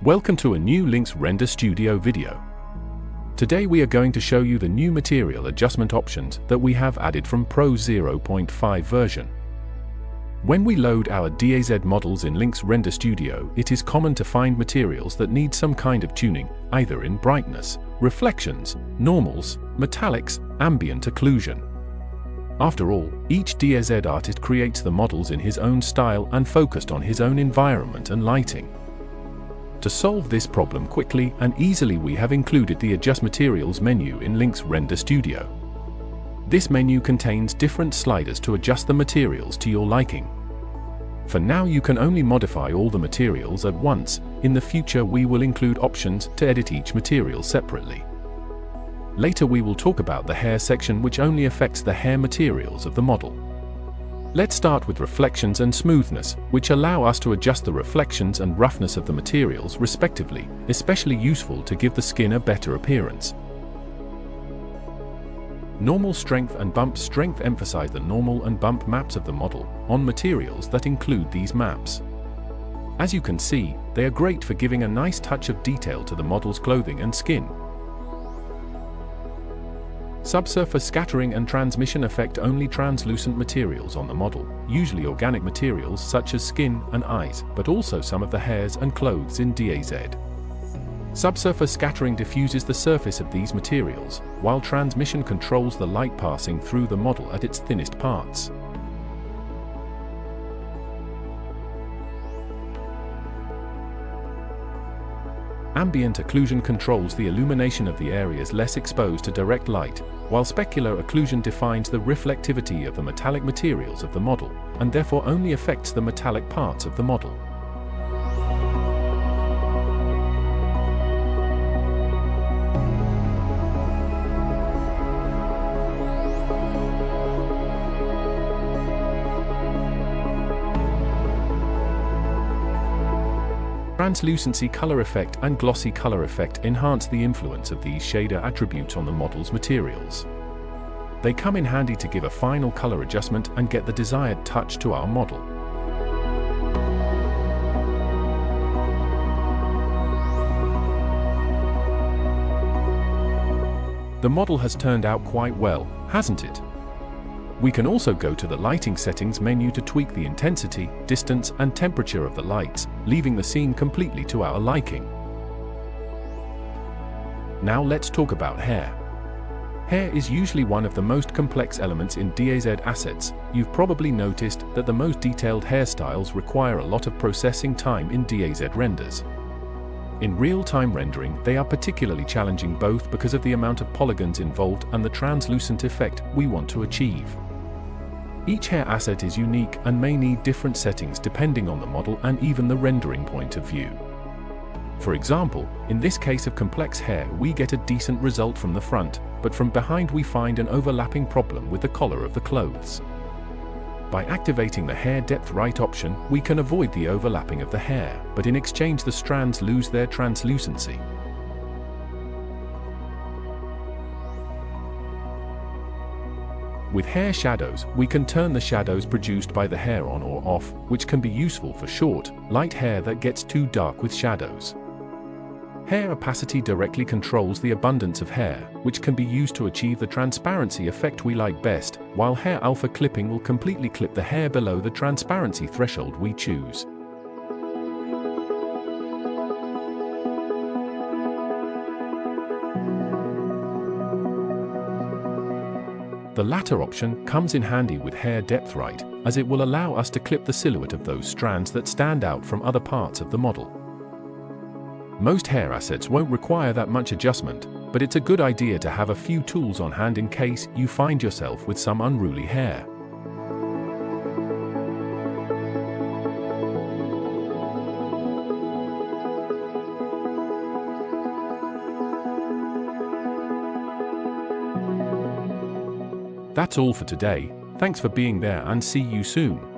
Welcome to a new Lynx Render Studio video. Today we are going to show you the new material adjustment options that we have added from Pro 0.5 version. When we load our DAZ models in Lynx Render Studio, it is common to find materials that need some kind of tuning, either in brightness, reflections, normals, metallics, ambient occlusion. After all, each DAZ artist creates the models in his own style and focused on his own environment and lighting. To solve this problem quickly and easily, we have included the Adjust Materials menu in Lynx Render Studio. This menu contains different sliders to adjust the materials to your liking. For now, you can only modify all the materials at once. In the future, we will include options to edit each material separately. Later we will talk about the hair section, which only affects the hair materials of the model. Let's start with reflections and smoothness, which allow us to adjust the reflections and roughness of the materials respectively, especially useful to give the skin a better appearance. Normal strength and bump strength emphasize the normal and bump maps of the model on materials that include these maps. As you can see, they are great for giving a nice touch of detail to the model's clothing and skin. Subsurface scattering and transmission affect only translucent materials on the model, usually organic materials such as skin and eyes, but also some of the hairs and clothes in DAZ. Subsurface scattering diffuses the surface of these materials, while transmission controls the light passing through the model at its thinnest parts. Ambient occlusion controls the illumination of the areas less exposed to direct light, while specular occlusion defines the reflectivity of the metallic materials of the model, and therefore only affects the metallic parts of the model. Translucency color effect and glossy color effect enhance the influence of these shader attributes on the model's materials. They come in handy to give a final color adjustment and get the desired touch to our model. The model has turned out quite well, hasn't it? We can also go to the lighting settings menu to tweak the intensity, distance, and temperature of the lights, leaving the scene completely to our liking. Now let's talk about hair. Hair is usually one of the most complex elements in DAZ assets. You've probably noticed that the most detailed hairstyles require a lot of processing time in DAZ renders. In real-time rendering, they are particularly challenging both because of the amount of polygons involved and the translucent effect we want to achieve. Each hair asset is unique and may need different settings depending on the model and even the rendering point of view. For example, in this case of complex hair, we get a decent result from the front, but from behind we find an overlapping problem with the collar of the clothes. By activating the hair depth right option, we can avoid the overlapping of the hair, but in exchange the strands lose their translucency. With hair shadows, we can turn the shadows produced by the hair on or off, which can be useful for short, light hair that gets too dark with shadows. Hair opacity directly controls the abundance of hair, which can be used to achieve the transparency effect we like best, while hair alpha clipping will completely clip the hair below the transparency threshold we choose. The latter option comes in handy with hair depth right, as it will allow us to clip the silhouette of those strands that stand out from other parts of the model. Most hair assets won't require that much adjustment, but it's a good idea to have a few tools on hand in case you find yourself with some unruly hair. That's all for today. Thanks for being there and see you soon.